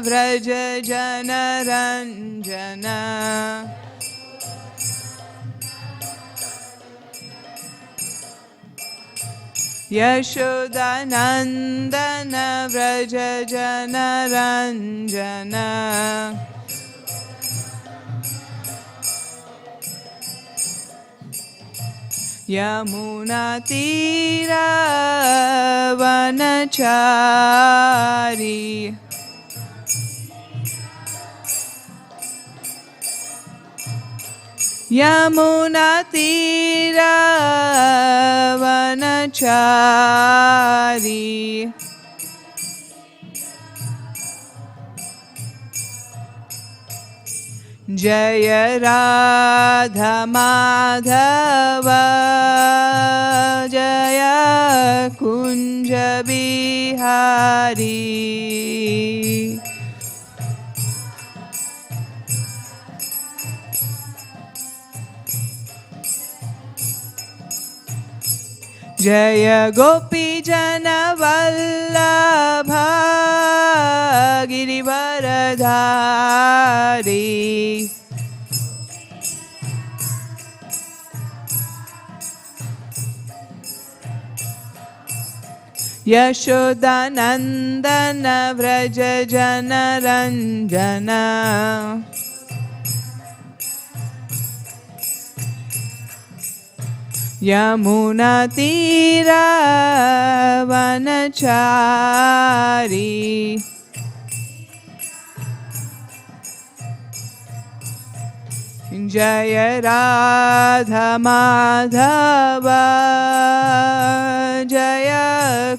व्रज जनरञ्जन यशोदानन्दन व्रज जनरञ्जन यमुनातीरवनचारी यमुनातीरवनचारी जय राधा माधव जय कुंज बिहारी जय गोपी जन वल्लभ गिरिवरधारी यशोदानन्दन व्रज जनरञ्जन यमुनातीरवनचारी जय राधा माधव जय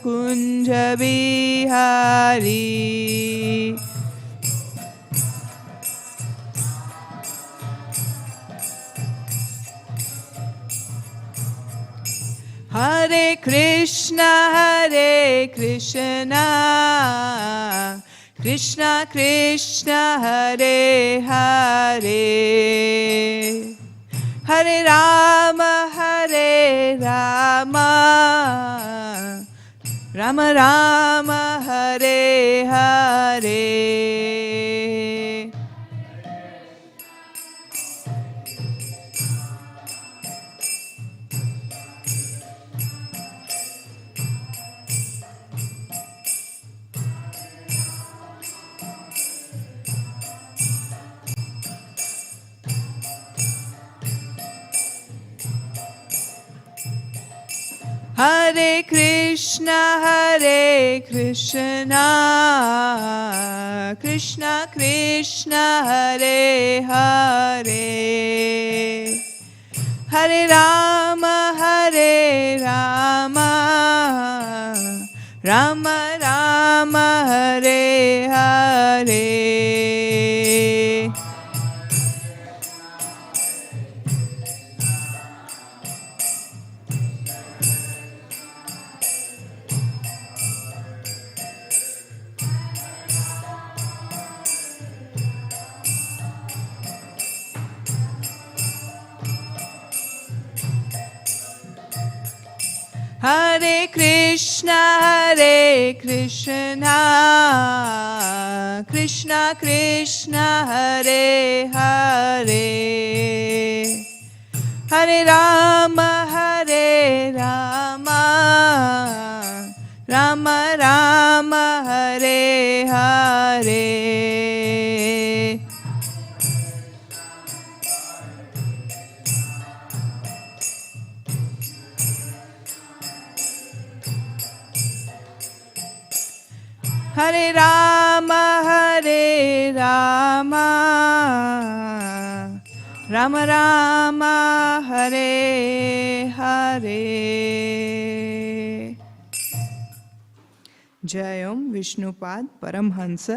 कुंज बिहारी हरे कृष्णा कृष्णा कृष्णा हरे हरे हरे राम राम राम हरे हरे हरे कृष्णा कृष्णा कृष्णा हरे हरे हरे राम राम राम हरे हरे हरे कृष्णा कृष्णा कृष्णा हरे हरे हरे राम राम राम हरे हरे हरे राम राम राम हरे हरे। जय ओम विष्णुपाद परमहंस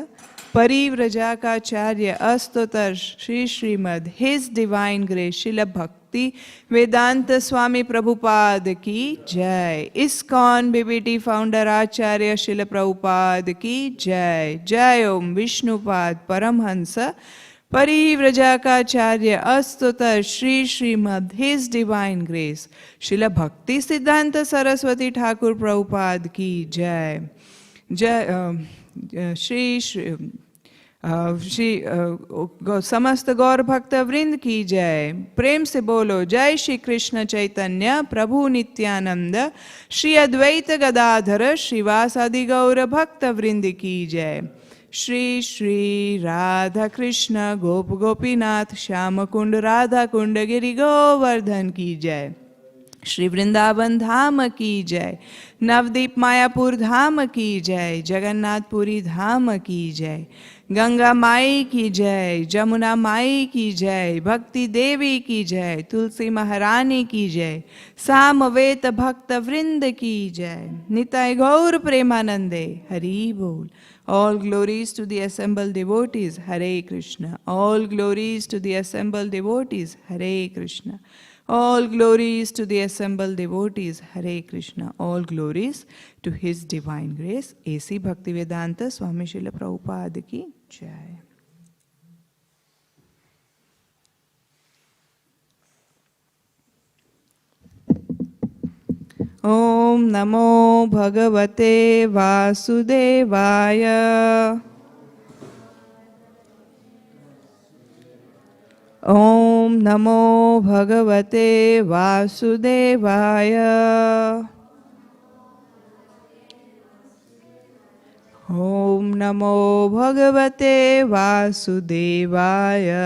परिव्रजाकाचार्य अस्तोतर Shri Shrimad his divine grace Srila भक्ति वेदांत स्वामी प्रभुपाद की जय। इस्कॉन बीबीटी फाउंडर आचार्य शिल प्रभुपाद की जय। जय ओम विष्णुपाद परमहंस परिव्रजाकाचार्य अस्तोतर Shri Shrimad his divine grace Srila भक्ति सिद्धांत सरस्वती ठाकुर प्रभुपाद की जय। समस्त गौर भक्त वृंद की जय। प्रेम से बोलो जय श्री कृष्ण चैतन्य प्रभु नित्यानंद श्री अद्वैत गदाधर श्रीवासादि गौर भक्त वृंद की जय। श्री श्री राधा कृष्ण गोप गोपीनाथ श्याम कुंड राधा कुंड गिरि गोवर्धन की जय। श्री वृंदावन धाम की जय। नवदीप मायापुर धाम की जय। जगन्नाथपुरी धाम की जय। गंगा माई की जय। जमुना माई की जय। भक्ति देवी की जय। तुलसी महारानी की जय। सामवेद भक्त वृंद की जय। निताय गौर प्रेमानंदे हरि बोल। All glories to the assembled devotees, Hare Krishna. All glories to the assembled devotees, Hare Krishna. All glories to the assembled devotees, Hare Krishna. All glories to His Divine Grace. A.C. Bhaktivedanta Swami Śrīla Prabhupada ki Jai. Om Namo Bhagavate Vasudevaya. Om Namo Bhagavate Vasudevaya. Om Namo Bhagavate Vasudevaya.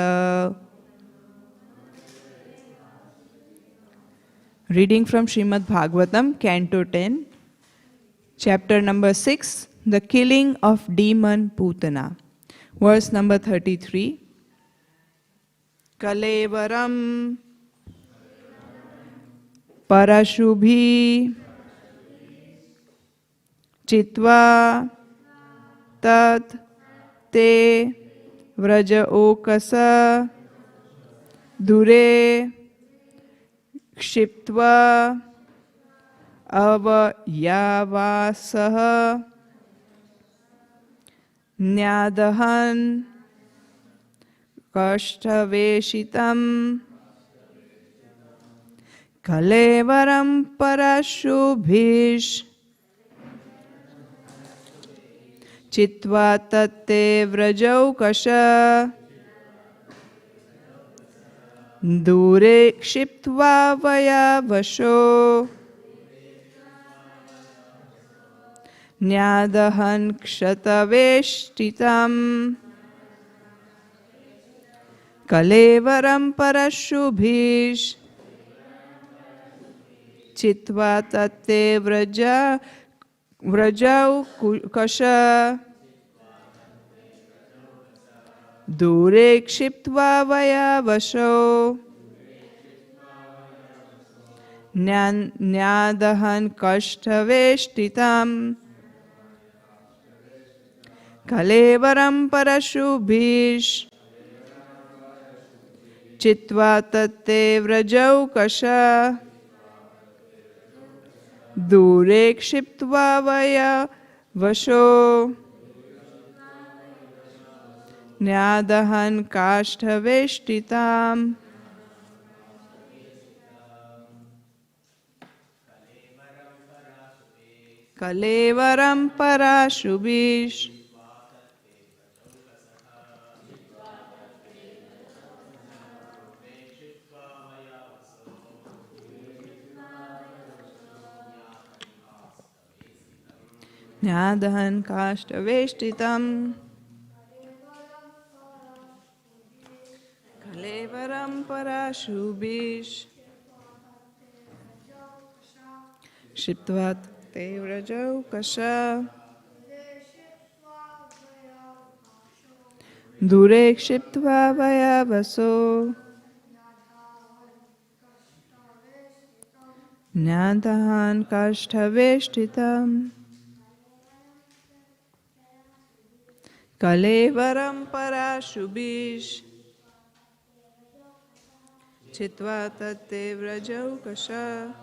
Reading from Śrīmad Bhāgavatam, Canto 10, Chapter number 6, The Killing of Demon Putana. Verse number 33. Kalevaram Parashubhi Chitva Tat Te Vraja Okasa Dure Kshiptva Avayavasaha Nyadahan Kashtaveshitam Kalevaram Parashubhish Chitva Tatte Vrajaukasha Dure Kshiptva Vayavasho Nyadahan Kshataveshtitam Kalevaram Parashubhish Chitva Tatte Vrajaukasha Dure Kshiptva Vayavasho Nyadahan Kashtaveshtitam Kalevaram Parashubhish Chitva Tatte Vrajaukasha Dure Kshiptva Vayavasho Nyadahan Kashtaveshtitam Kalevaram Parashubhish Nyadahan Kashtaveshtitam Kalevaram Parashubhish Shiptvat Te Vrajaukasha Dure Kshiptva Vayavaso Nyadahan Kashtaveshtitam Kalevaram Parashubhish Chitva Tatte Vrajaukasha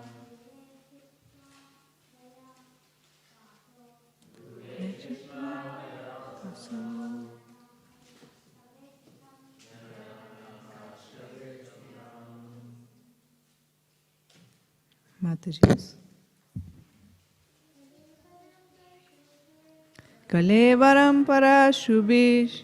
Mataji. Kalevaram Parashubhish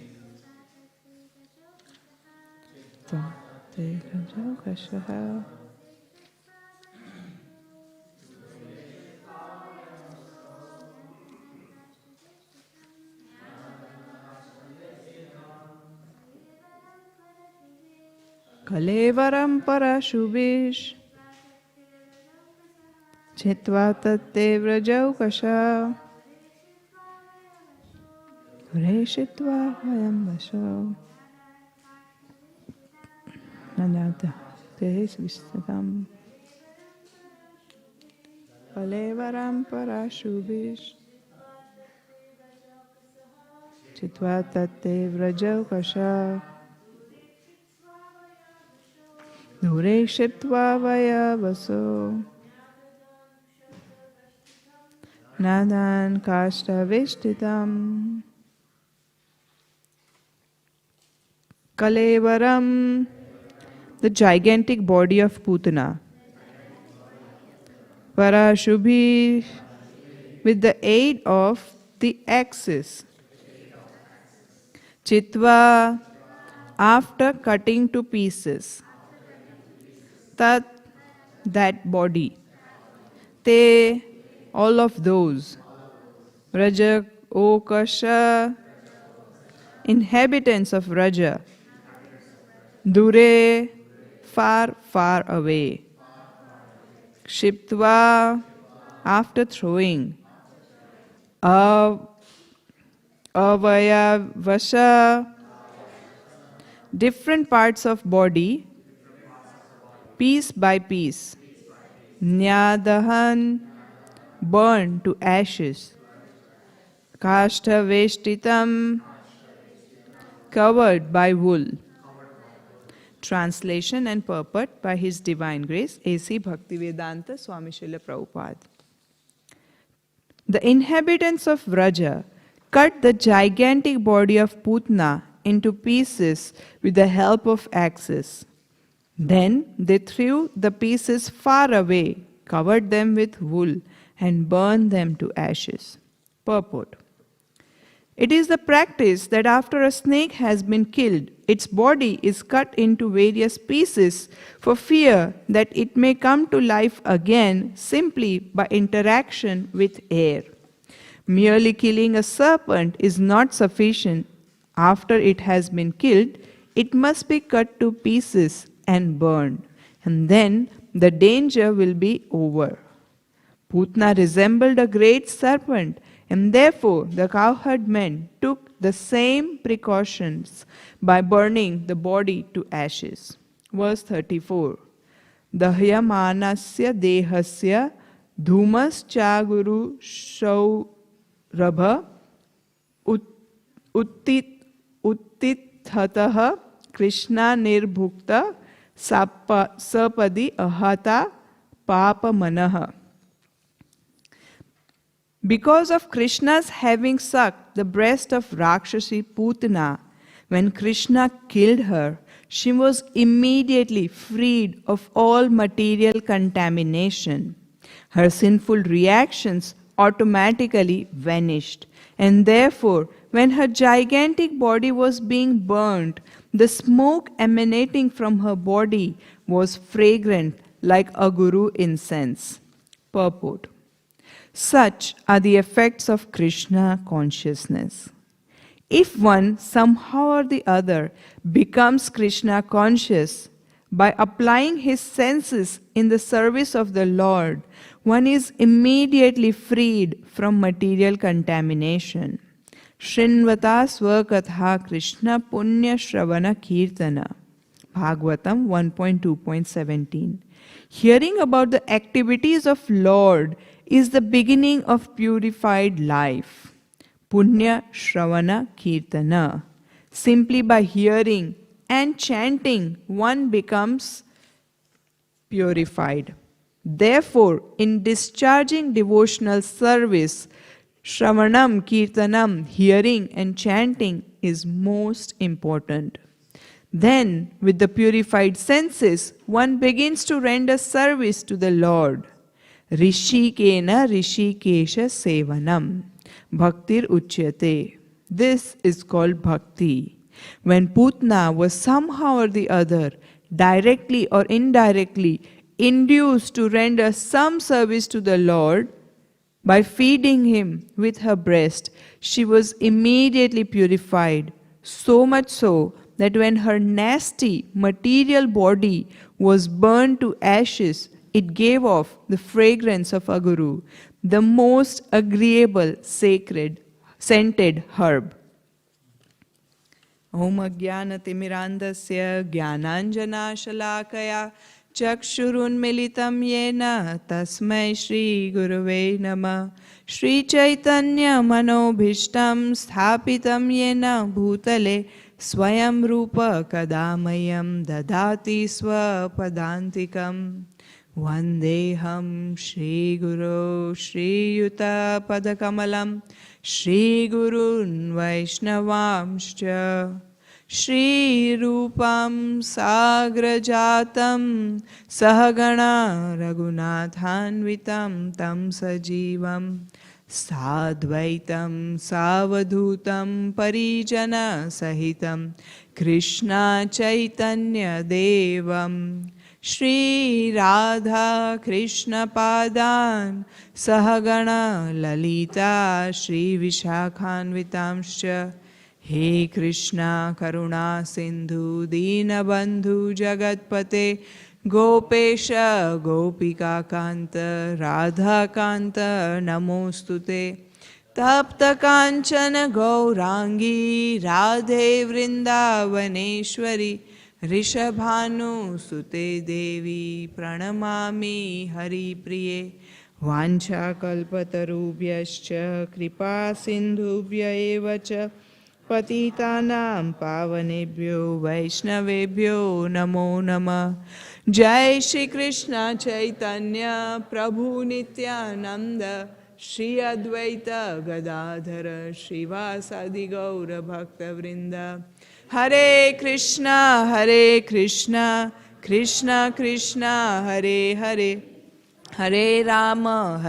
Kalevaram Parashubhish Chitva Tatte Vrajaukasha Reshitva Vayambasha Nanata Tes Vistatam Kalevaram Parashubhish Chitva Tatte Vrajaukasha Dure Shitva Vayavaso Nadan Kashta Vishtitam Kalevaram, the gigantic body of Putana. Parashubhi, with the aid of the axis. Chitva, after cutting to pieces. Tat, that body. Te, all of those. Rajak, Okasha, inhabitants of Raja. Dure, far, far away. Kshiptva, after throwing. Avayavasha, different parts of body, piece by piece. Nyadahan, burned to ashes. Kashtaveshtitam, covered by wool. Translation and purport by His Divine Grace, A.C. Bhaktivedanta Swami Śrīla Prabhupada. The inhabitants of Vraja cut the gigantic body of Putna into pieces with the help of axes. Then they threw the pieces far away, covered them with wool, and burned them to ashes. Purport. It is the practice that after a snake has been killed, its body is cut into various pieces for fear that it may come to life again simply by interaction with air. Merely killing a serpent is not sufficient. After it has been killed, it must be cut to pieces and burned, and then the danger will be over. Putna resembled a great serpent, and therefore the cowherd men took the same precautions by burning the body to ashes. Verse 34. Dahyamanasya dehasya dhumas chaguru shaurabha uttithatah Krishna nirbhukta sapadi ahata papa manaha. Because of Krishna's having sucked the breast of Rakshasi Putana, when Krishna killed her, she was immediately freed of all material contamination. Her sinful reactions automatically vanished, and therefore, when her gigantic body was being burnt, the smoke emanating from her body was fragrant like a guru incense. Purport. Such are the effects of Krishna consciousness. If one somehow or the other becomes Krishna conscious by applying his senses in the service of the Lord, one is immediately freed from material contamination. Shrinvata Swakatha Krishna Punya Shravana Kirtana. Bhagavatam 1.2.17. Hearing about the activities of Lord is the beginning of purified life. Punya Shravana Kirtana. Simply by hearing and chanting, one becomes purified. Therefore, in discharging devotional service, Shravanam, Kirtanam, hearing and chanting is most important. Then, with the purified senses, one begins to render service to the Lord. Rishikena Rishikesha Sevanam. bhaktir uchyate. This is called bhakti. When Putna was somehow or the other, directly or indirectly, induced to render some service to the Lord, by feeding him with her breast, she was immediately purified, so much so that when her nasty material body was burned to ashes, it gave off the fragrance of aguru, the most agreeable, sacred, scented herb. Om Ajnanatimirandasya Jnananjana Shalakaya Chakshurunmilitam Yena Tasmai Shri Gurave Namah. Shri Chaitanya Manobhishtam Sthapitam Yena Bhutale Swayam Rupa Kadamayam Dadati Swapadantikam. Vandeham Shri Guru Shri Yuta Padakamalam Shri Gurun Vaishnavamscha Shri Rupam Sagrajatam Sahagana Raghunathanvitam Tam Sajivam Sadvaitam Savadhutam Parijana Sahitam Krishna Chaitanya Devam Shri Radha Krishna Padan Sahagana Lalita Shri Vishakhanvitamscha. He Krishna Karuna Sindhu Dinabandhu Jagatpate Gopesha Gopika Kanta Radha Kanta Namostute Tapta Kanchana Gaurangi Radhe Vrindavaneshwari Rishabhanu Sute Devi Pranamami Hari Priye Vancha Kalpatarubhyascha Kripa Sindhubhya evacha Patitanam Pavanebhyo Vaishnavebhyo Namo Namah. Jai Shri Krishna Chaitanya Prabhu Nityananda Shri Advaita Gadadhara Shrivasadi Gaura Bhakta Vrinda. Hare Krishna Krishna Krishna Hare Hare Hare Rama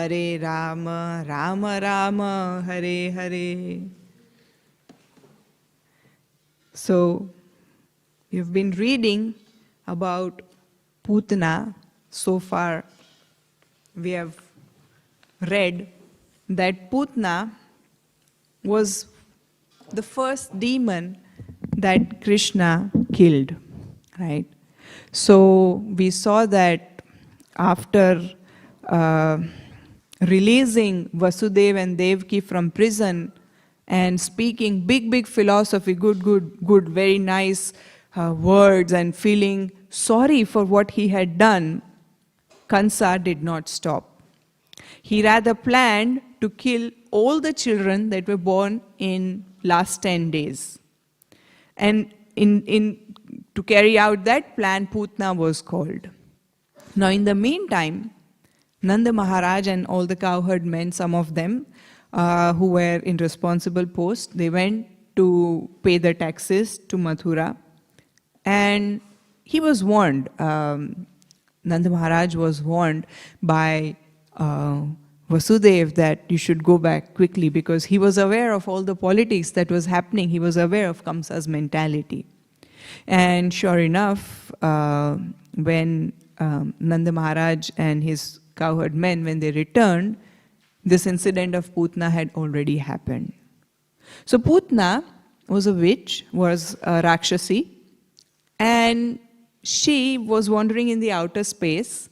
Rama Rama Hare Hare. So, you've been reading about Putana. So far, we have read that Putana was the first demon that Krishna killed, right? So, we saw that after releasing Vasudeva and Devaki from prison, and speaking big philosophy, good, very nice words, and feeling sorry for what he had done, Kansa did not stop. He rather planned to kill all the children that were born in last 10 days. And to carry out that plan, Putna was called. Now in the meantime, Nanda Maharaj and all the cowherd men, some of them, who were in responsible posts, they went to pay the taxes to Mathura. And he was warned, Nanda Maharaj was warned by Vasudeva that you should go back quickly, because he was aware of all the politics that was happening. He was aware of Kamsa's mentality. And sure enough, when Nanda Maharaj and his cowherd men, when they returned, this incident of Putna had already happened. So Putna was a witch, was a Rakshasi, and she was wandering in the outer space,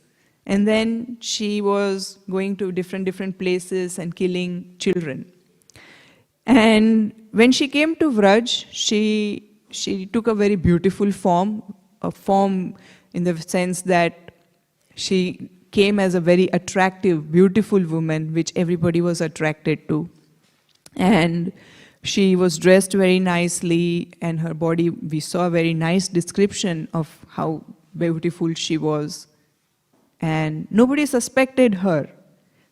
and then she was going to different places and killing children. And when she came to Vraj, she took a very beautiful form, a form in the sense that she came as a very attractive, beautiful woman, which everybody was attracted to. And she was dressed very nicely, and her body, we saw a very nice description of how beautiful she was. And nobody suspected her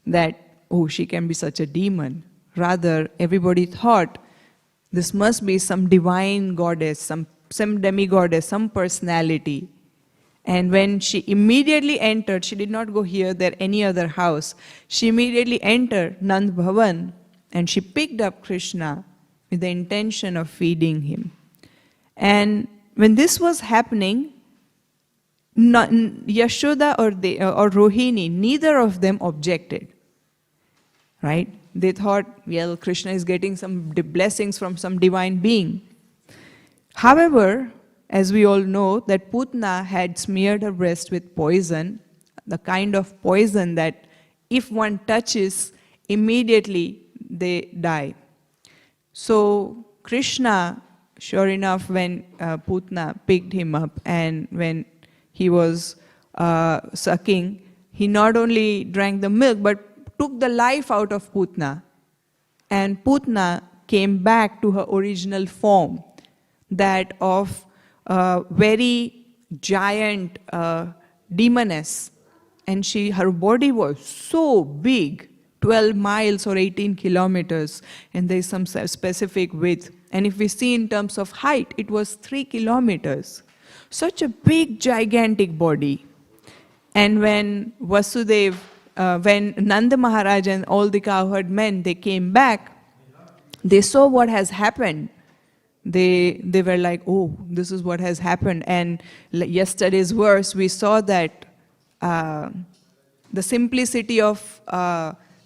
that, oh, she can be such a demon. Rather, everybody thought this must be some divine goddess, some demigoddess, some personality. And when she immediately entered, she did not go here, there, any other house. She immediately entered Nand Bhavan, and she picked up Krishna with the intention of feeding him. And when this was happening, Yashoda or Rohini, neither of them objected. Right? They thought, well, Krishna is getting some blessings from some divine being. However, as we all know, that Putna had smeared her breast with poison, the kind of poison that if one touches, immediately they die. So Krishna, sure enough, when Putna picked him up and when he was sucking, he not only drank the milk but took the life out of Putna. And Putna came back to her original form, that of very giant demoness. And her body was so big, 12 miles or 18 kilometers, and there is some specific width. And if we see in terms of height, it was 3 kilometers. Such a big, gigantic body. And when Vasudev, when Nanda Maharaj and all the cowherd men, they came back, they saw what has happened. They were like, oh, this is what has happened. And yesterday's verse, we saw that the simplicity of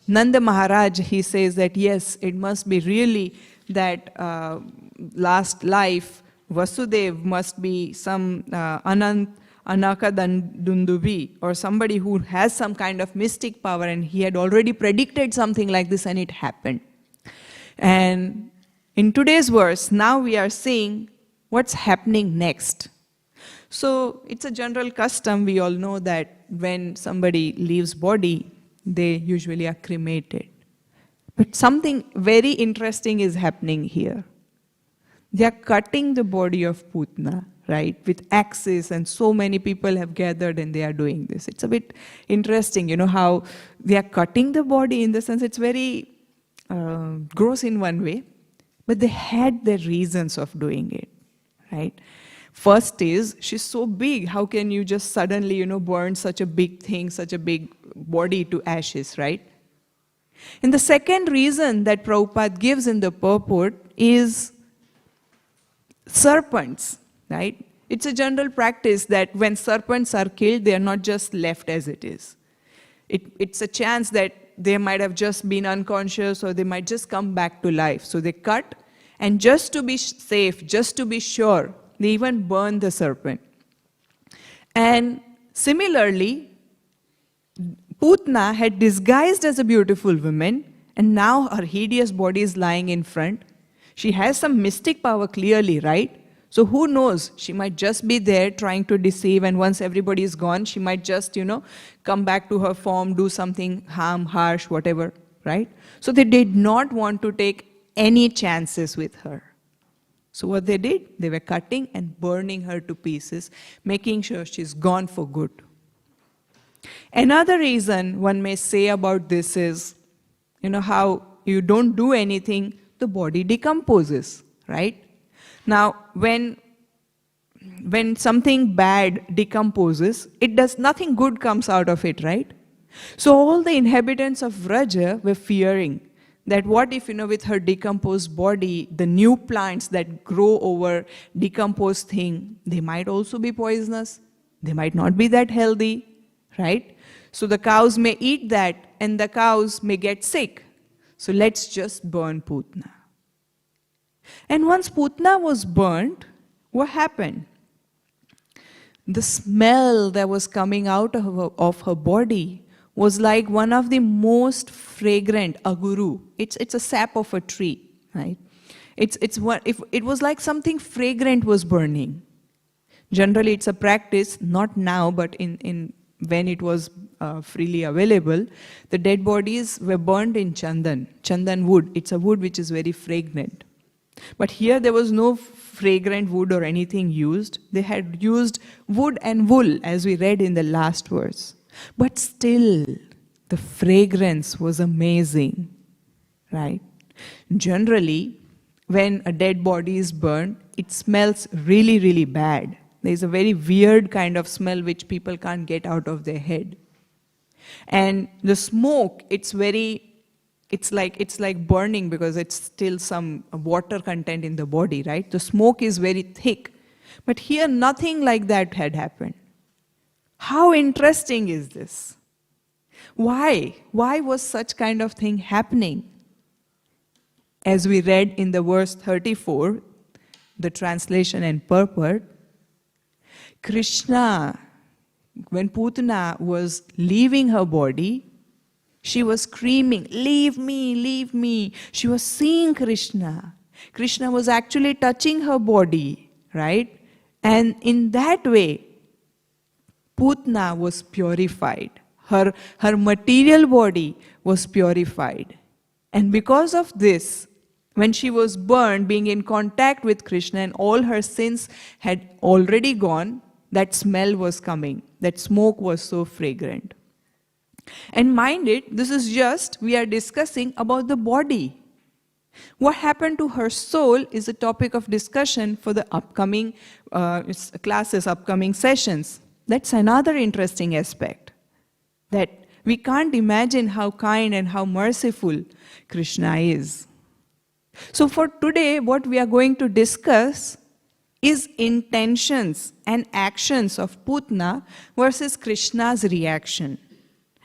Nanda Maharaj, he says that yes, it must be really that last life, Vasudev must be some Anakadundubi, or somebody who has some kind of mystic power, and he had already predicted something like this and it happened. And in today's verse, now we are seeing what's happening next. So it's a general custom, we all know that when somebody leaves body, they usually are cremated. But something very interesting is happening here. They are cutting the body of Putna, right, with axes, and so many people have gathered and they are doing this. It's a bit interesting, how they are cutting the body, in the sense it's very gross in one way, but they had their reasons of doing it, right? First is, she's so big, how can you just suddenly, burn such a big thing, such a big body to ashes, right? And the second reason that Prabhupada gives in the purport is serpents, right? It's a general practice that when serpents are killed, they are not just left as it is. It's a chance that they might have just been unconscious, or they might just come back to life. So they cut, and just to be safe, just to be sure, they even burn the serpent. And similarly, Putna had disguised as a beautiful woman, and now her hideous body is lying in front. She has some mystic power clearly, right? So who knows, she might just be there trying to deceive, and once everybody is gone, she might just, come back to her form, do something harsh, whatever, right? So they did not want to take any chances with her. So what they did, they were cutting and burning her to pieces, making sure she's gone for good. Another reason one may say about this is, how you don't do anything, the body decomposes, right? Now, when something bad decomposes, nothing good comes out of it, right? So all the inhabitants of Vraja were fearing that what if, with her decomposed body, the new plants that grow over decomposed thing, they might also be poisonous. They might not be that healthy, right? So the cows may eat that, and the cows may get sick. So let's just burn Putna. And once Putna was burnt, what happened? The smell that was coming out of her body was like one of the most fragrant aguru. It's a sap of a tree, right? It was like something fragrant was burning. Generally, it's a practice, not now, but when it was freely available, the dead bodies were burned in chandan wood. It's a wood which is very fragrant. But here there was no fragrant wood or anything used. They had used wood and wool, as we read in the last verse. But still, the fragrance was amazing, right? Generally, when a dead body is burned, it smells really, really bad. There's a very weird kind of smell which people can't get out of their head. And the smoke, it's very it's like burning because it's still some water content in the body, right? The smoke is very thick. But here nothing like that had happened. How interesting is this? Why? Why was such kind of thing happening? As we read in the verse 34, the translation and purport, Krishna, when Putana was leaving her body, she was screaming, "Leave me, leave me." She was seeing Krishna. Krishna was actually touching her body, right? And in that way, Putana was purified. Her material body was purified. And because of this, when she was burned, being in contact with Krishna and all her sins had already gone, that smell was coming. That smoke was so fragrant. And mind it, this is just, we are discussing about the body. What happened to her soul is a topic of discussion for the upcoming classes, upcoming sessions. That's another interesting aspect. That we can't imagine how kind and how merciful Krishna is. So for today, what we are going to discuss is intentions and actions of Putana versus Krishna's reaction.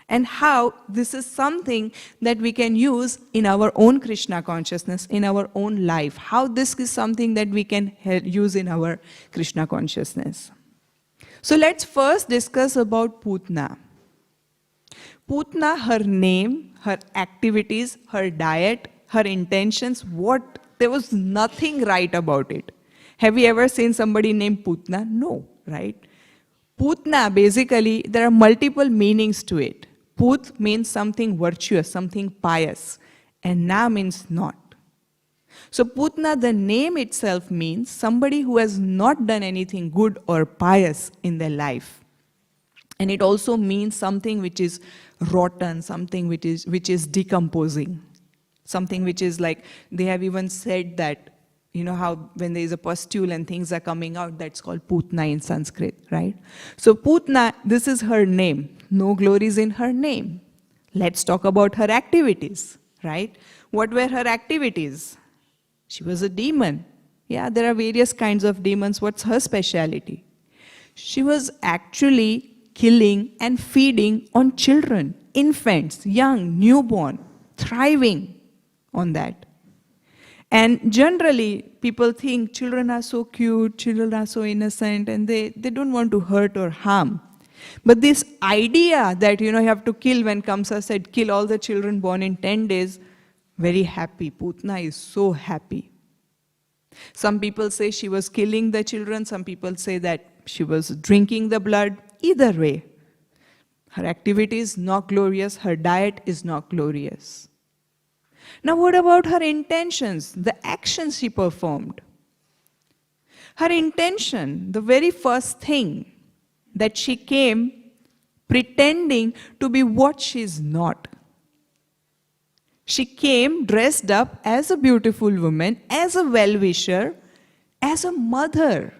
And how this is something that we can use in our own Krishna consciousness, in our own life. How this is something that we can use in our Krishna consciousness. So let's first discuss about Putana. Putana, her name, her activities, her diet, her intentions, there was nothing right about it. Have you ever seen somebody named Putana? No, right? Putana, basically, there are multiple meanings to it. Put means something virtuous, something pious, and na means not. So Putana, the name itself means somebody who has not done anything good or pious in their life. And it also means something which is rotten, something which is decomposing. Something which is like, they have even said that, you know how when there is a pustule and things are coming out, that's called Putana in Sanskrit, right? So Putana, this is her name. No glories in her name. Let's talk about her activities, right? What were her activities? She was a demon. Yeah, there are various kinds of demons. What's her speciality? She was actually killing and feeding on children, infants, young, newborn, thriving on that. And generally, people think children are so cute, children are so innocent, and they don't want to hurt or harm. But this idea that, you have to kill, when Kamsa said, kill all the children born in 10 days, very happy. Putana is so happy. Some people say she was killing the children. Some people say that she was drinking the blood. Either way, her activity is not glorious. Her diet is not glorious. Now what about her intentions, the actions she performed? Her intention, the very first thing, that she came pretending to be what she is not. She came dressed up as a beautiful woman, as a well-wisher, as a mother,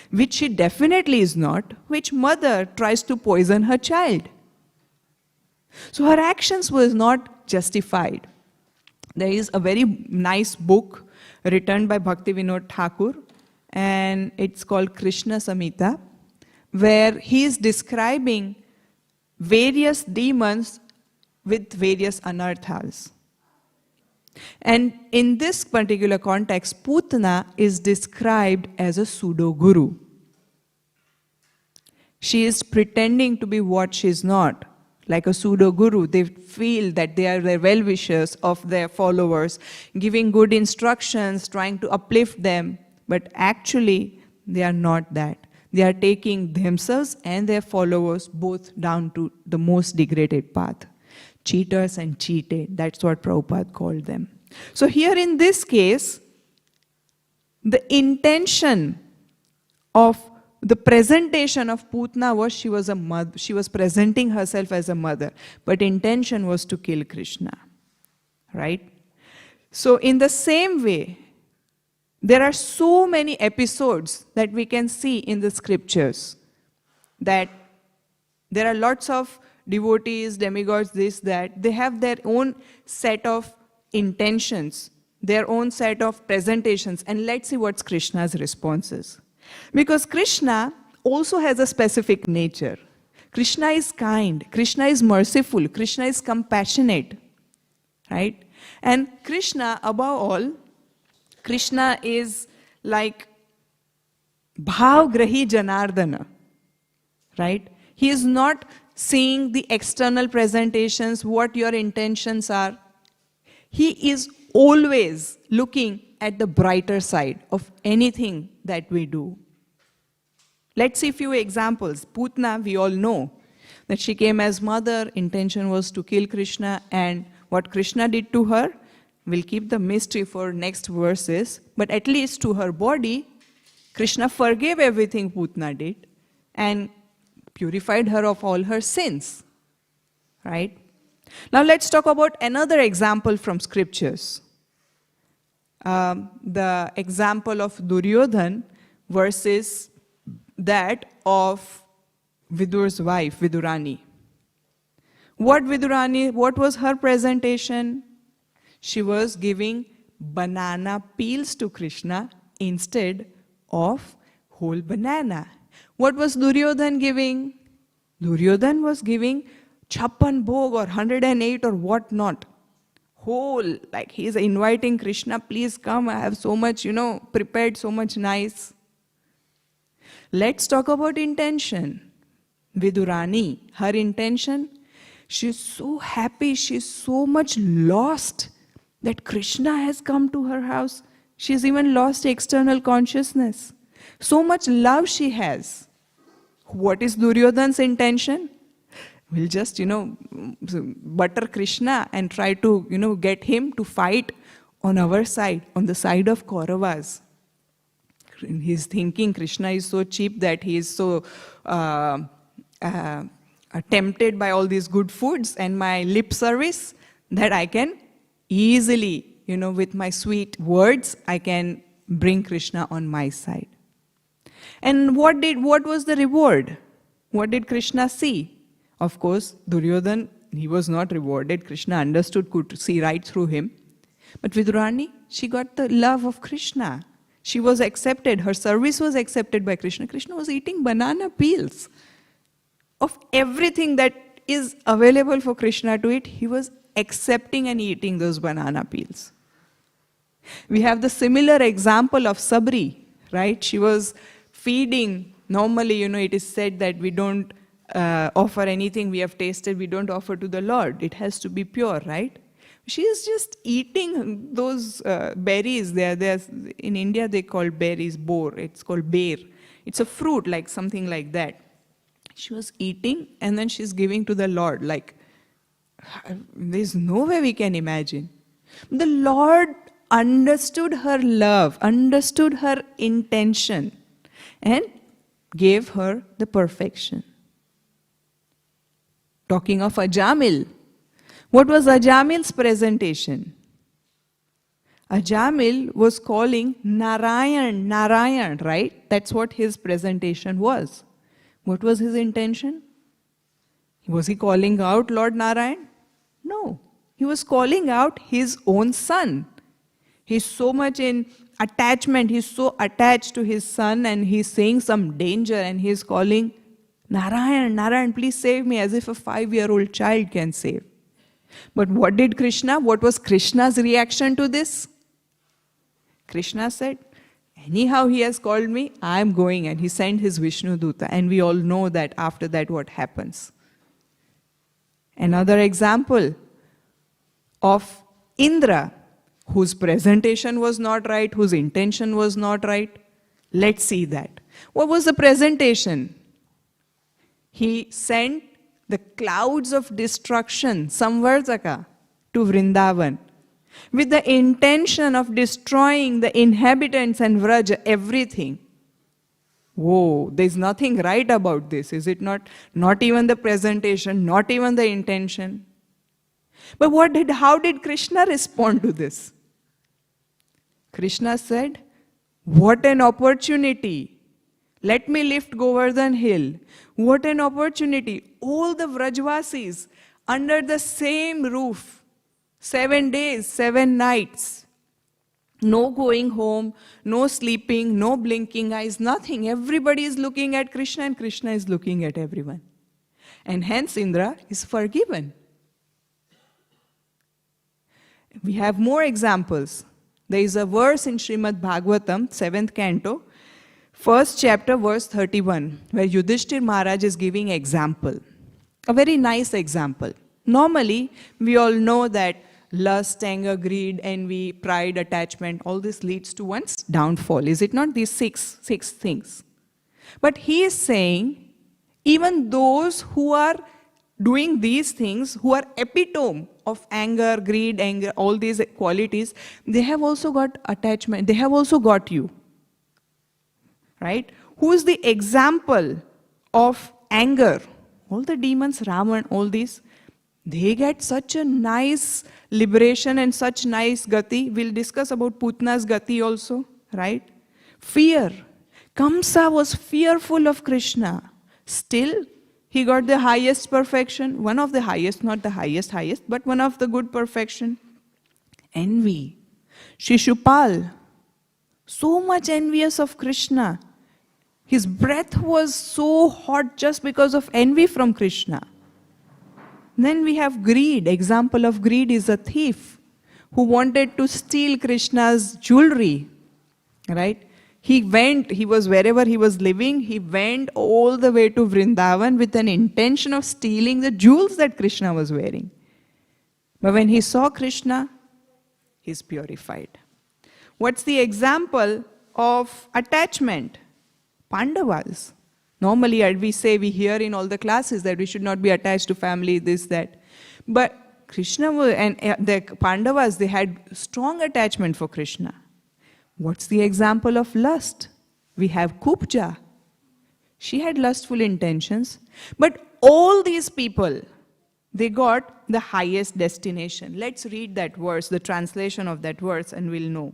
which she definitely is not, which mother tries to poison her child. So her actions was not justified. There is a very nice book written by Bhaktivedanta Thakur, and it's called Krishna Samhita, where he is describing various demons with various anarthas. And in this particular context, Putana is described as a pseudo-guru. She is pretending to be what she is not. Like a pseudo-guru, they feel that they are the well-wishers of their followers, giving good instructions, trying to uplift them, but actually they are not that. They are taking themselves and their followers both down to the most degraded path. Cheaters and cheated, that's what Prabhupada called them. So here in this case, the intention of the presentation of Putana was she was a mother, she was presenting herself as a mother, but intention was to kill Krishna, right? So in the same way, there are so many episodes that we can see in the scriptures that there are lots of devotees, demigods, this, that, they have their own set of intentions, their own set of presentations. And let's see what's Krishna's responses. Because Krishna also has a specific nature. Krishna is kind, Krishna is merciful, Krishna is compassionate, right? And Krishna, above all, Krishna is like Bhavgrahi Janardana, right? He is not seeing the external presentations, what your intentions are. He is always looking at the brighter side of anything that we do. Let's see a few examples. Putna, we all know that she came as mother, intention was to kill Krishna, and what Krishna did to her, we'll keep the mystery for next verses, but at least to her body, Krishna forgave everything Putna did and purified her of all her sins, right? Now let's talk about another example from scriptures. The example of Duryodhan versus that of Vidur's wife, Vidurani. What was her presentation? She was giving banana peels to Krishna instead of whole banana. What was Duryodhan giving? Duryodhan was giving 56 bhog or 108 or what not. Whole, like he is inviting Krishna, please come, I have so much, prepared so much nice. Let's talk about intention. Vidurani, her intention, she's so happy, she's so much lost that Krishna has come to her house. She's even lost external consciousness. So much love she has. What is Duryodhan's intention? We'll just, butter Krishna and try to, get him to fight on our side, on the side of Kauravas. He's thinking Krishna is so cheap that he is so tempted by all these good foods and my lip service that I can easily, with my sweet words, I can bring Krishna on my side. And what was the reward? What did Krishna see? Of course, Duryodhan, he was not rewarded. Krishna understood, could see right through him. But Vidurani, she got the love of Krishna. She was accepted. Her service was accepted by Krishna. Krishna was eating banana peels. Of everything that is available for Krishna to eat, he was accepting and eating those banana peels. We have the similar example of Sabri, right? She was feeding. Normally, it is said that we don't offer anything we have tasted, we don't offer to the Lord. It has to be pure, right? She is just eating those berries. In India, they call berries bor. It's called bear. It's a fruit, like something like that. She was eating and then she's giving to the Lord. Like, there's no way we can imagine. The Lord understood her love, understood her intention, and gave her the perfection. Talking of Ajamil, what was Ajamil's presentation? Ajamil was calling Narayan, Narayan, right? That's what his presentation was. What was his intention? Was he calling out Lord Narayan? No. He was calling out his own son. He's so much in attachment, he's so attached to his son and he's saying some danger and he's calling Narayan, Narayan, please save me, as if a 5-year-old child can save. But what did Krishna? What was Krishna's reaction to this? Krishna said, anyhow he has called me, I am going, and he sent his Vishnu Duta, and we all know that after that what happens. Another example of Indra, whose presentation was not right, whose intention was not right. Let's see that. What was the presentation? He sent the clouds of destruction, Samvartaka, to Vrindavan, with the intention of destroying the inhabitants and Vraja, everything. Whoa, there's nothing right about this, is it not? Not even the presentation, not even the intention. But how did Krishna respond to this? Krishna said, what an opportunity. Let me lift Govardhan hill. What an opportunity. All the Vrajvasis under the same roof. 7 days, 7 nights. No going home, no sleeping, no blinking eyes, nothing. Everybody is looking at Krishna and Krishna is looking at everyone. And hence Indra is forgiven. We have more examples. There is a verse in Śrīmad Bhāgavatam, 7th canto, 1st chapter, verse 31, where Yudhishthir Maharaj is giving example. A very nice example. Normally, we all know that lust, anger, greed, envy, pride, attachment, all this leads to one's downfall. Is it not? These six things. But he is saying, even those who are doing these things, who are epitome of anger, greed, anger, all these qualities, they have also got attachment. They have also got you. Right? Who is the example of anger? All the demons, Ravan, all these, they get such a nice liberation and such nice gati. We'll discuss about Putna's gati also, right? Fear. Kamsa was fearful of Krishna. Still, he got the highest perfection. One of the highest, not the highest, but one of the good perfection. Envy. Shishupal. So much envious of Krishna. His breath was so hot just because of envy from Krishna. Then we have greed. Example of greed is a thief who wanted to steal Krishna's jewelry. Right? He was wherever he was living, he went all the way to Vrindavan with an intention of stealing the jewels that Krishna was wearing. But when he saw Krishna, he's purified. What's the example of attachment? Pandavas. Normally, we hear in all the classes that we should not be attached to family, this, that. But Krishna and the Pandavas, they had strong attachment for Krishna. What's the example of lust? We have Kupja. She had lustful intentions. But all these people, they got the highest destination. Let's read that verse, the translation of that verse, and we'll know.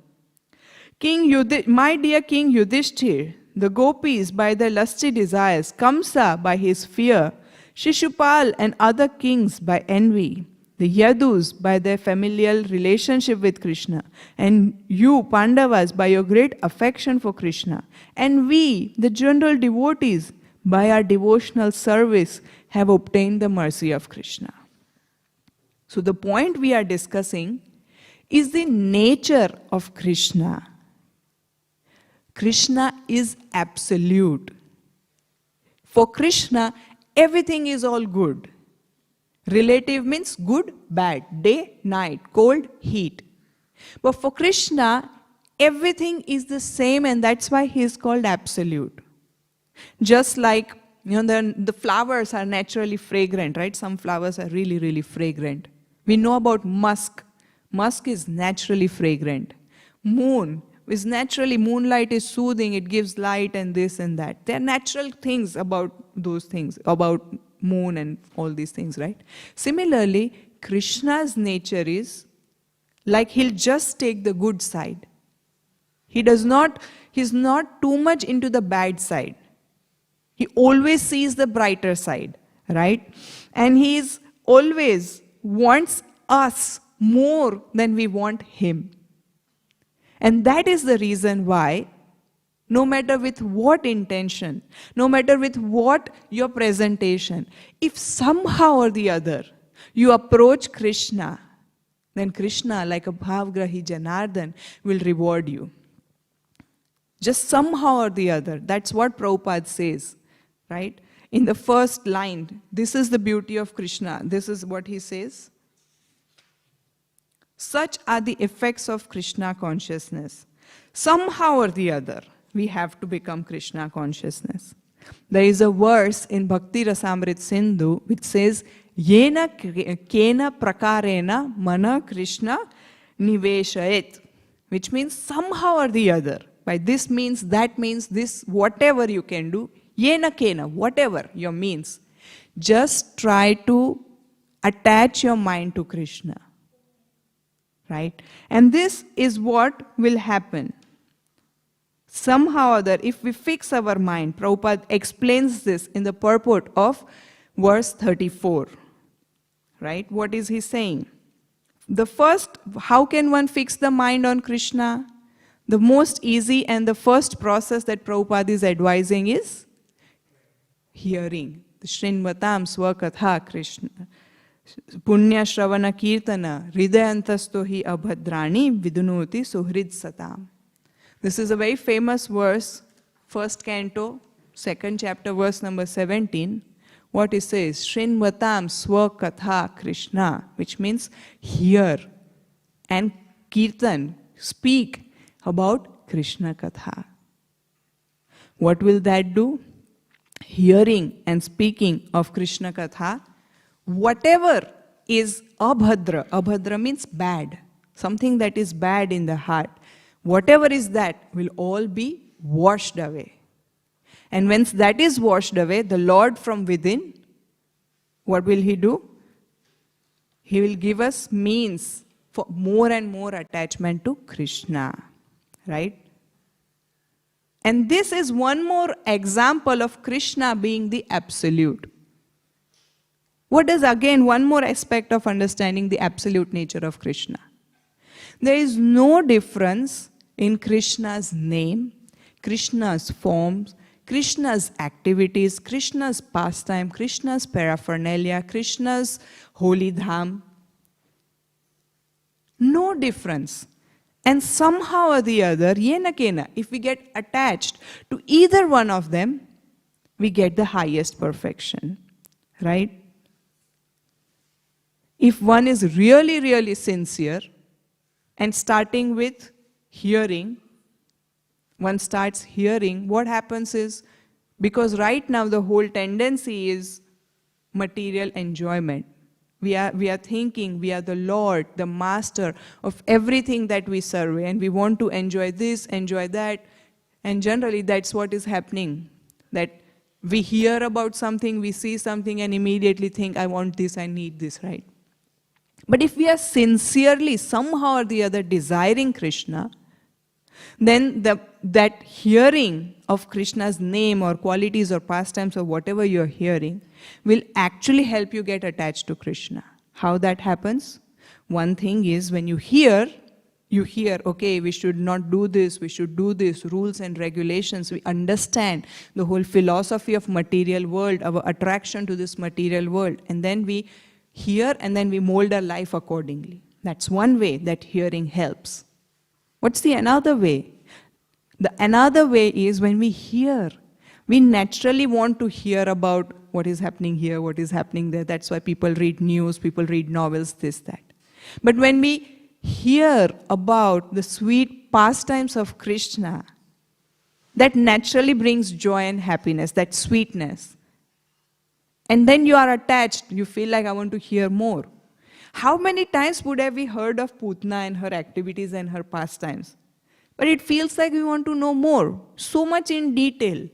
My dear King Yudhishthir, the gopis by their lusty desires, Kamsa by his fear, Shishupal and other kings by envy, the Yadus by their familial relationship with Krishna, and you, Pandavas, by your great affection for Krishna, and we, the general devotees, by our devotional service, have obtained the mercy of Krishna. So the point we are discussing is the nature of Krishna. Krishna is absolute. For Krishna, everything is all good. Relative means good, bad, day, night, cold, heat. But for Krishna, everything is the same, and that's why he is called absolute. Just like, the flowers are naturally fragrant, right? Some flowers are really, really fragrant. We know about musk. Musk is naturally fragrant. Moon is naturally, moonlight is soothing, it gives light and this and that. There are natural things about those things, about moon and all these things, right? Similarly, Krishna's nature is like he'll just take the good side. He's not too much into the bad side. He always sees the brighter side, right? And he's always wants us more than we want him. And that is the reason why, no matter with what intention, no matter with what your presentation, if somehow or the other you approach Krishna, then Krishna, like a Bhavgrahi Janardhan, will reward you. Just somehow or the other. That's what Prabhupada says, right? In the first line, this is the beauty of Krishna. This is what he says. Such are the effects of Krishna consciousness. Somehow or the other, we have to become Krishna consciousness. There is a verse in Bhakti Rasamrit Sindhu which says, Yena kena prakarena mana Krishna niveshayet, which means somehow or the other. By this means, that means, this, whatever you can do, yena kena, whatever your means, just try to attach your mind to Krishna. Right? And this is what will happen. Somehow or other, if we fix our mind, Prabhupada explains this in the purport of verse 34. Right? What is he saying? The first, how can one fix the mind on Krishna? The most easy and the first process that Prabhupada is advising is hearing. The Śrīmvatam Svakatha Krishna. Punya Shravana Kirtana Hridayantasto hi abhadrani vidunoti suhrid satam. This is a very famous verse, first canto, second chapter, verse number 17. What it says, Śrīmvatam Svakatha Krishna, which means hear and kirtan, speak about Krishna Katha. What will that do? Hearing and speaking of Krishna Katha, whatever is abhadra, abhadra means bad, something that is bad in the heart, whatever is that will all be washed away. And once that is washed away, the Lord from within, what will He do? He will give us means for more and more attachment to Krishna. Right? And this is one more example of Krishna being the absolute. What is again one more aspect of understanding the absolute nature of Krishna? There is no difference in Krishna's name, Krishna's forms, Krishna's activities, Krishna's pastime, Krishna's paraphernalia, Krishna's holy dham. No difference. And somehow or the other, yena kena, if we get attached to either one of them, we get the highest perfection. Right? If one is really, really sincere, and starting with hearing, one starts hearing, what happens is, because right now the whole tendency is material enjoyment. We are thinking we are the Lord, the master of everything that we survey, and we want to enjoy this, enjoy that, and generally that's what is happening. That we hear about something, we see something, and immediately think, I want this, I need this, right? But if we are sincerely, somehow or the other, desiring Krishna, then that hearing of Krishna's name or qualities or pastimes or whatever you're hearing will actually help you get attached to Krishna. How that happens? One thing is when you hear, okay, we should not do this, we should do this, rules and regulations. We understand the whole philosophy of material world, our attraction to this material world. And then we hear and then we mold our life accordingly. That's one way that hearing helps. What's the another way? The another way is when we hear, we naturally want to hear about what is happening here, what is happening there. That's why people read news, people read novels, this, that. But when we hear about the sweet pastimes of Krishna, that naturally brings joy and happiness, that sweetness. And then you are attached, you feel like I want to hear more. How many times would have we heard of Putna and her activities and her pastimes? But it feels like we want to know more, so much in detail.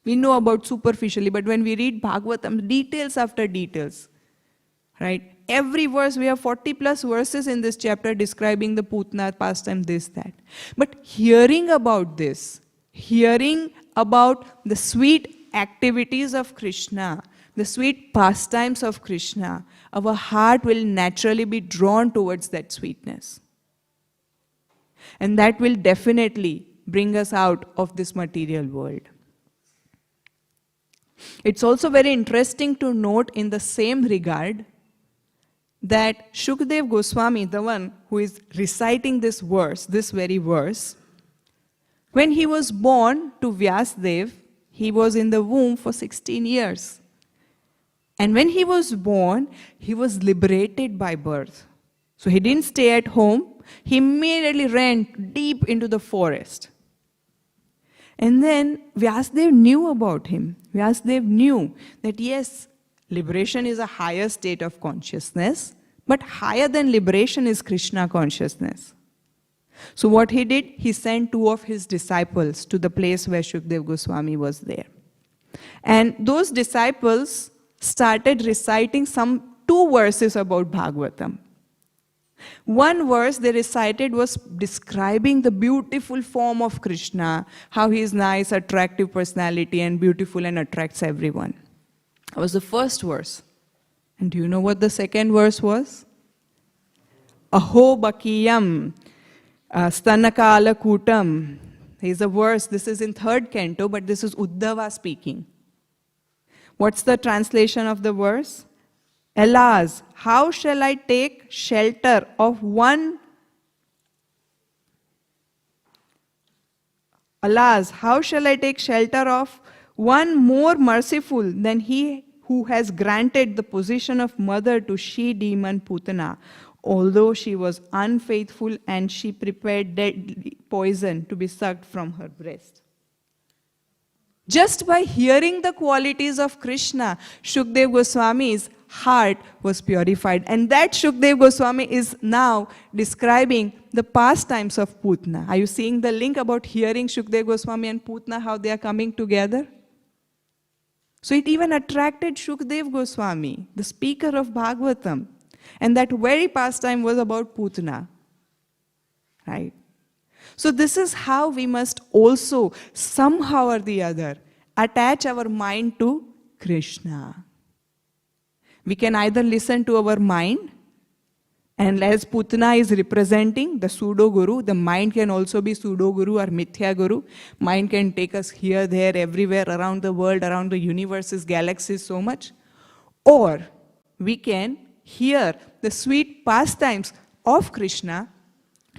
We know about superficially, but when we read Bhagavatam, details after details, right? Every verse, we have 40 plus verses in this chapter describing the Putna pastime, this, that. But hearing about this, hearing about the sweet activities of Krishna, the sweet pastimes of Krishna, our heart will naturally be drawn towards that sweetness. And that will definitely bring us out of this material world. It's also very interesting to note in the same regard that Shukdev Goswami, the one who is reciting this verse, this very verse, when he was born to Vyasdev, he was in the womb for 16 years. And when he was born, he was liberated by birth. So he didn't stay at home. He immediately ran deep into the forest. And then Vyasdev knew about him. Vyasdev knew that yes, liberation is a higher state of consciousness, but higher than liberation is Krishna consciousness. So what he did, he sent 2 of his disciples to the place where Shukdev Goswami was there. And those disciples started reciting some 2 verses about Bhagavatam. One verse they recited was describing the beautiful form of Krishna, how he is nice, attractive personality and beautiful and attracts everyone. That was the first verse. And do you know what the second verse was? Aho bakiyam stanakala kutam. Here's a verse, this is in 3rd canto, but this is Uddhava speaking. What's the translation of the verse? Alas, how shall I take shelter of one? Alas, how shall I take shelter of one more merciful than he who has granted the position of mother to she-demon Putana, although she was unfaithful and she prepared deadly poison to be sucked from her breast. Just by hearing the qualities of Krishna, Shukdev Goswami's heart was purified. And that Shukdev Goswami is now describing the pastimes of Putna. Are you seeing the link about hearing Shukdev Goswami and Putna, how they are coming together? So it even attracted Shukdev Goswami, the speaker of Bhagavatam. And that very pastime was about Putna. Right? So this is how we must also, somehow or the other, attach our mind to Krishna. We can either listen to our mind, and as Putna is representing the pseudo-guru, the mind can also be pseudo-guru or mithya-guru. Mind can take us here, there, everywhere, around the world, around the universes, galaxies, so much. Or we can hear the sweet pastimes of Krishna,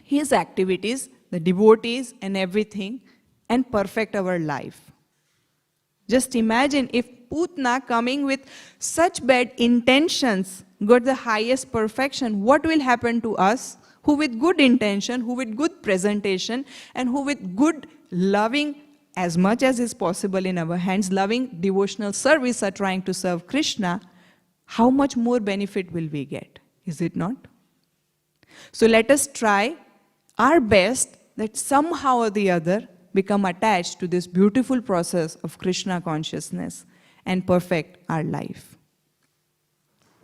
his activities, the devotees and everything, and perfect our life. Just imagine if Putna coming with such bad intentions got the highest perfection, what will happen to us who with good intention, who with good presentation, and who with good loving, as much as is possible in our hands, loving devotional service are trying to serve Krishna, how much more benefit will we get? Is it not? So let us try our best that somehow or the other become attached to this beautiful process of Krishna consciousness and perfect our life.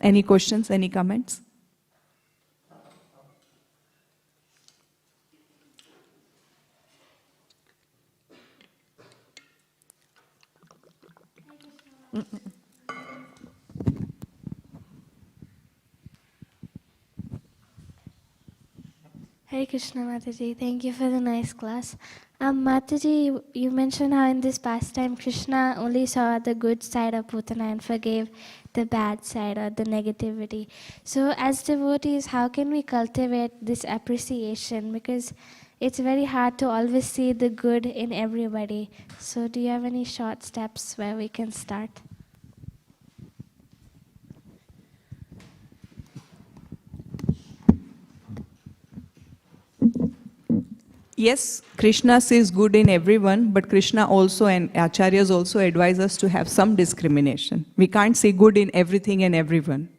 Any questions, any comments? Hare Krishna, Mataji. Thank you for the nice class. Mataji, you mentioned how in this pastime Krishna only saw the good side of Putana and forgave the bad side or the negativity. So as devotees, how can we cultivate this appreciation? Because it's very hard to always see the good in everybody. So do you have any short steps where we can start? Yes, Krishna sees good in everyone, but Krishna also and Acharyas also advise us to have some discrimination. We can't see good in everything and everyone.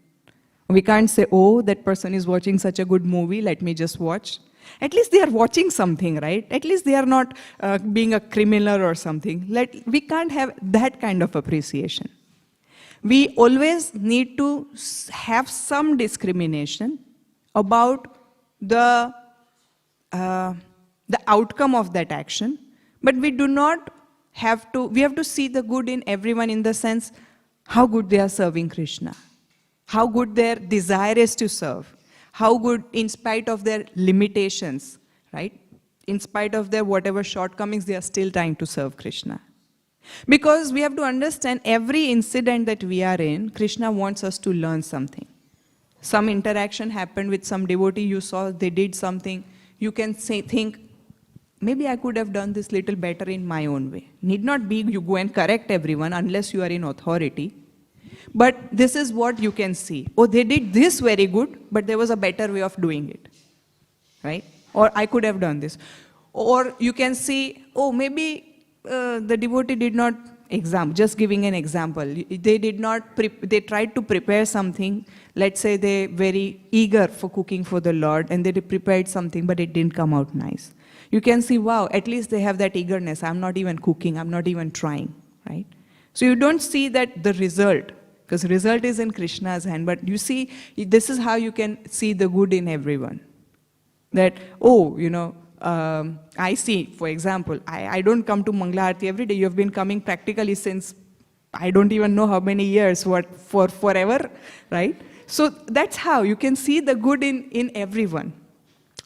We can't say, oh, that person is watching such a good movie, let me just watch. At least they are watching something, right? At least they are not being a criminal or something. We can't have that kind of appreciation. We always need to have some discrimination about the outcome of that action, but we do not have to, we have to see the good in everyone in the sense how good they are serving Krishna, how good their desire is to serve, how good in spite of their limitations, right? In spite of their whatever shortcomings, they are still trying to serve Krishna. Because we have to understand every incident that we are in, Krishna wants us to learn something. Some interaction happened with some devotee, you saw they did something, you can think, maybe I could have done this little better in my own way. Need not be you go and correct everyone unless you are in authority. But this is what you can see. Oh, they did this very good, but there was a better way of doing it. Right? Or I could have done this. Or you can see, oh, maybe the devotee did not just giving an example. They did not, they tried to prepare something. Let's say they're very eager for cooking for the Lord and they prepared something, but it didn't come out nice. You can see, wow, at least they have that eagerness. I'm not even cooking, I'm not even trying, right? So you don't see that the result. because result is in Krishna's hand. But you see, this is how you can see the good in everyone. That, I see, for example, I don't come to Mangala Aarti every day. You have been coming practically since I don't even know how many years, for forever, right? So that's how you can see the good in everyone.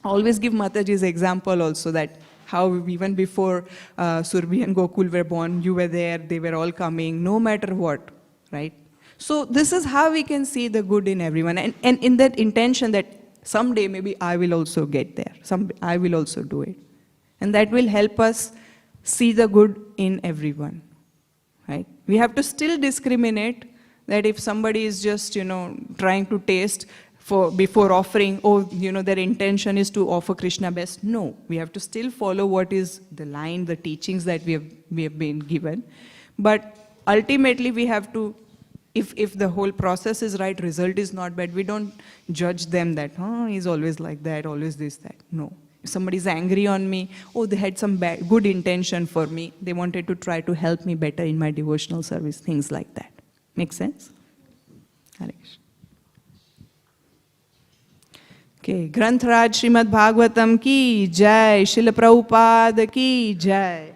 I always give Mataji's example also, that how even before Surbhi and Gokul were born, you were there, they were all coming, no matter what, right? So this is how we can see the good in everyone. And in that intention that someday maybe I will also get there. Someday I will also do it. And that will help us see the good in everyone, right? We have to still discriminate that if somebody is just, trying to taste before offering, their intention is to offer Krishna best. No, we have to still follow what is the line, the teachings that we have been given. But ultimately we have to, if the whole process is right, result is not bad, we don't judge them that, he's always like that, always this, that. No. If somebody is angry on me, they had some good intention for me. They wanted to try to help me better in my devotional service, things like that. Make sense? Hare Krishna. Okay, Granthraj Śrīmad Bhāgavatam ki jai, Śrīla Prabhupada ki jai.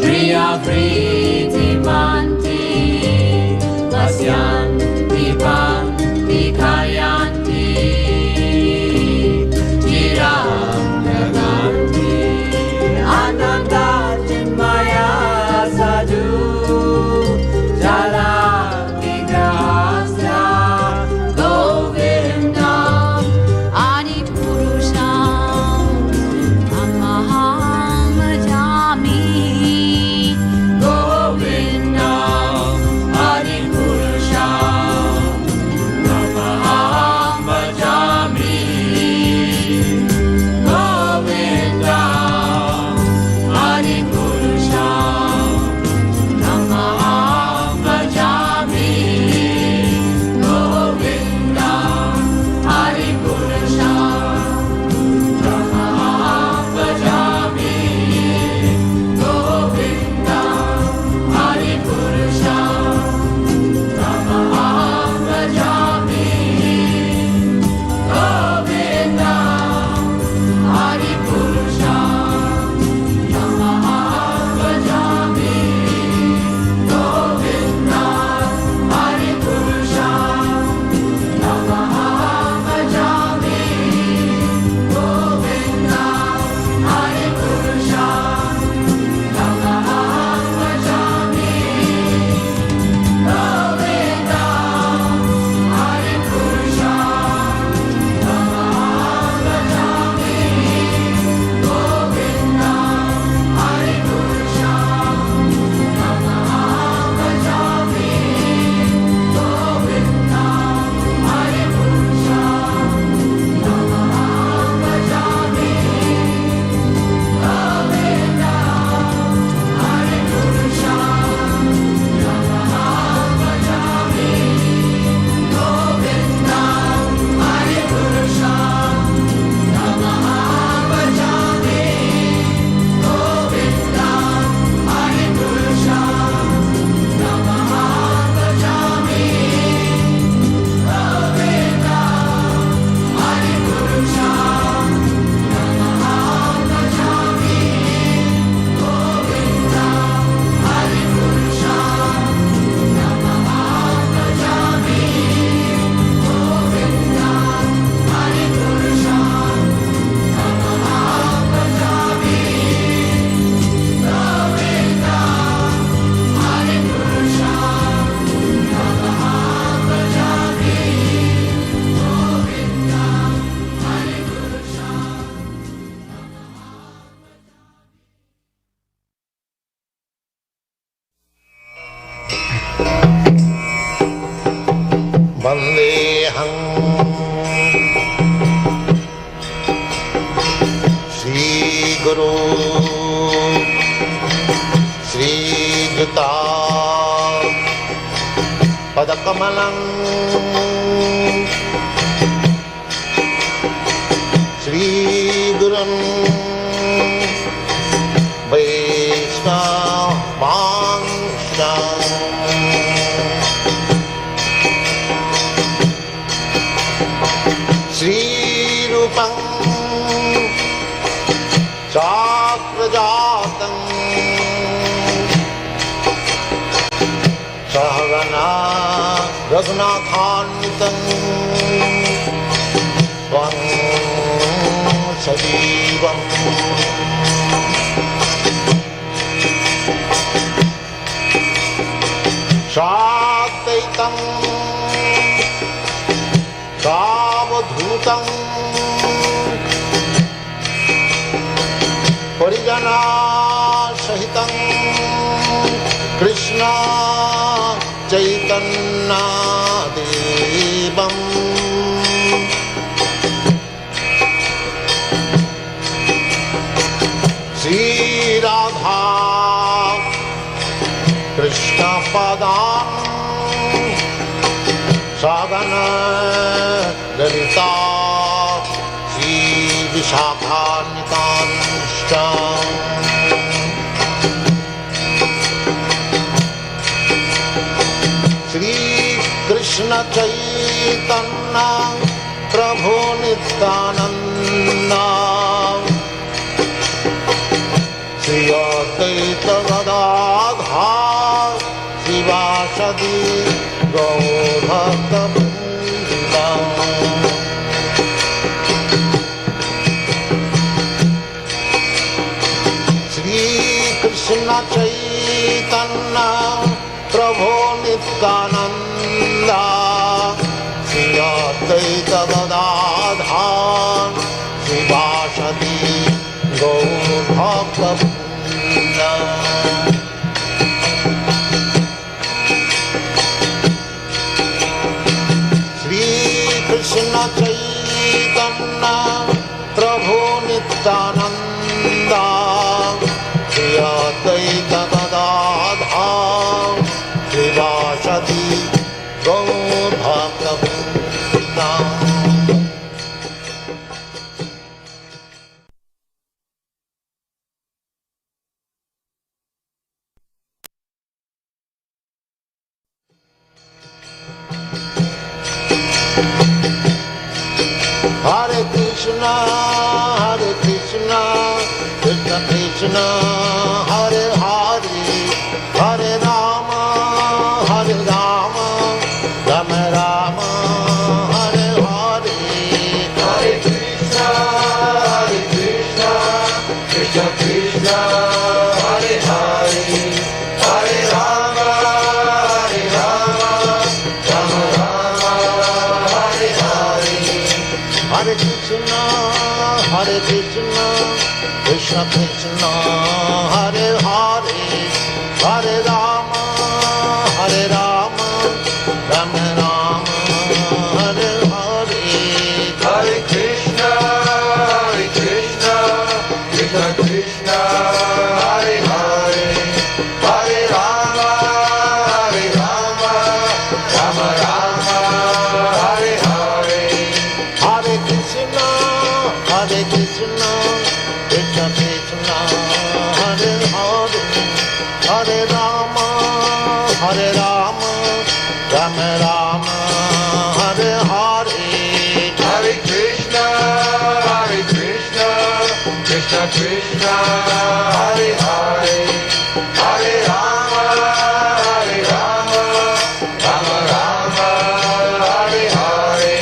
Priya Priti Manti Pasyanti Panti Kayanti Chiram Jaganti Ananda Chinmaya Sadhu Jala Vandeham Shri Guru Shri Juta Padakamalam Shri Gurum Vaishnavangsam Shri Rupam Chakrajatam Sahagana Raghunathanvitam Svam Sajivam Shadaitam Savadhutam Parijana Sahitam Krishna Chaitanya Devam Shri Radha Krishna Padam Sagana Lalita Shri Vishakhanvitam Shri Krishna Chaitanya Prabhu Nityananda Shri Advaita Gadadhar Shivasadi Gaur Bhakta Vrinda Shri Krishna Chaitanya Prabhu Nityananda Shri Advaita Gadadhar Shivasadi Gaur Bhakta Vrinda Krishna Chaitanya Prabhu Nityananda Shri Advaita Gadadhar Shivasadi Gaur Bhakta Vrinda Hare Krishna, Krishna Krishna, Hare Hare, Hare Rama, Rama Rama, Hare Hare. Hare Krishna, Krishna Krishna, Hare Hare, Hare Rama, Rama Rama, Hare Hare. Hare Krishna, Krishna Krishna, Hare Hare, Hare Rama, Rama Rama, Hare Hare. Hare Krishna, Krishna Krishna, Hare Hare, Hare Rama, Rama Rama, Hare Hare. Hare Krishna, Krishna Krishna, Hare Hare, Hare Rama, Rama Rama, Hare Hare. Hare Krishna, Krishna Krishna, Hare Hare, Hare Rama, Rama Rama, Hare Hare.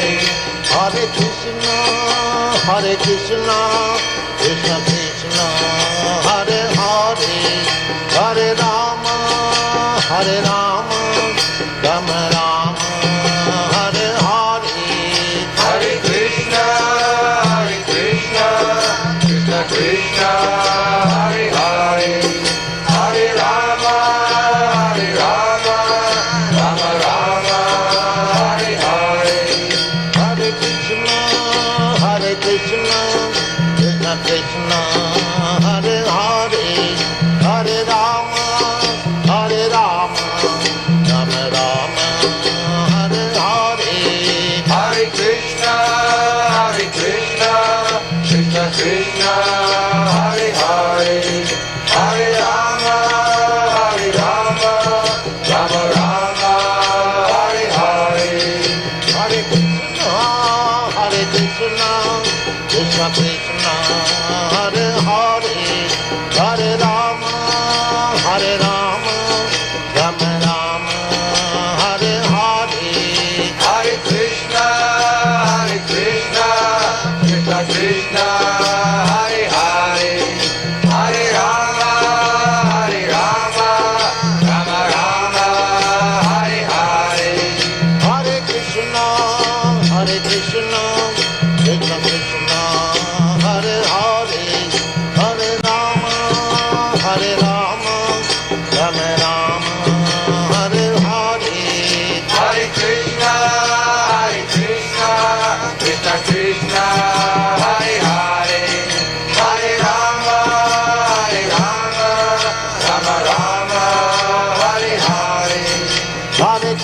Hare Krishna, Krishna Krishna, Hare Hare, Hare Rama, Rama Rama, Hare Hare. Hare Krishna, Krishna Krishna, Hare Hare,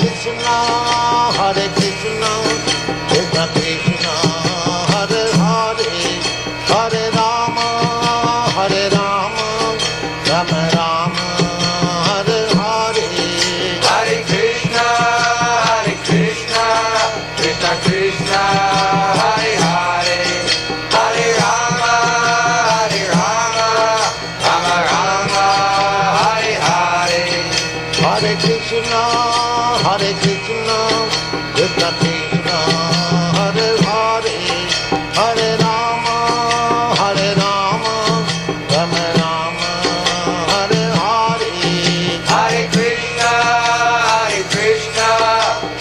Krishna, Krishna Krishna, Hare Hare, Hare Rama, Rama Rama, Hare Hare. Hare Krishna, Krishna Krishna, Hare Hare, Hare Rama, Rama Rama, Hare Hare. Hare Krishna, Krishna Krishna, Hare Hare, Hare Rama, Rama Rama, Hare Hare. Hare Krishna,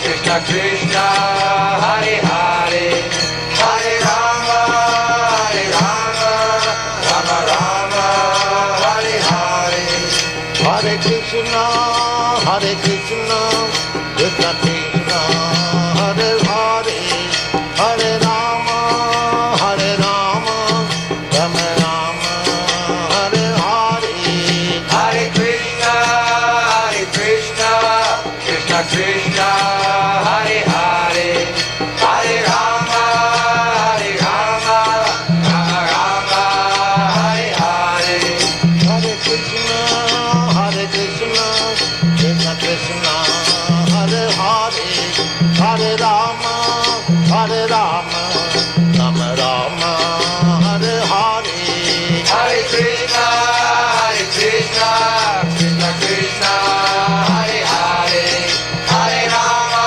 Krishna Krishna, Hare Hare, Hare Rama, Rama Rama, Hare Hare. Hare Krishna, Krishna Krishna, Hare Hare, Hare Rama, Rama Rama, Hare Hare. Hare Krishna, Krishna Krishna, Hare Hare, Hare Rama, Rama Rama, Hare Hare. Hare Krishna, Krishna Krishna, Hare Hare, Hare Rama, Rama Rama, Hare Hare. Hare Krishna, Krishna Krishna, Hare Hare, Hare Rama,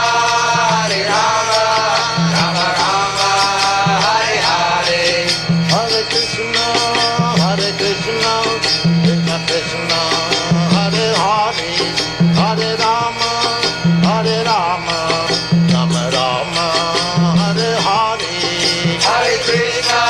Rama Rama, Hare Hare. Hare Krishna, Krishna Krishna, Hare Hare, Hare Rama, Rama Rama, Hare Hare. Hare Krishna,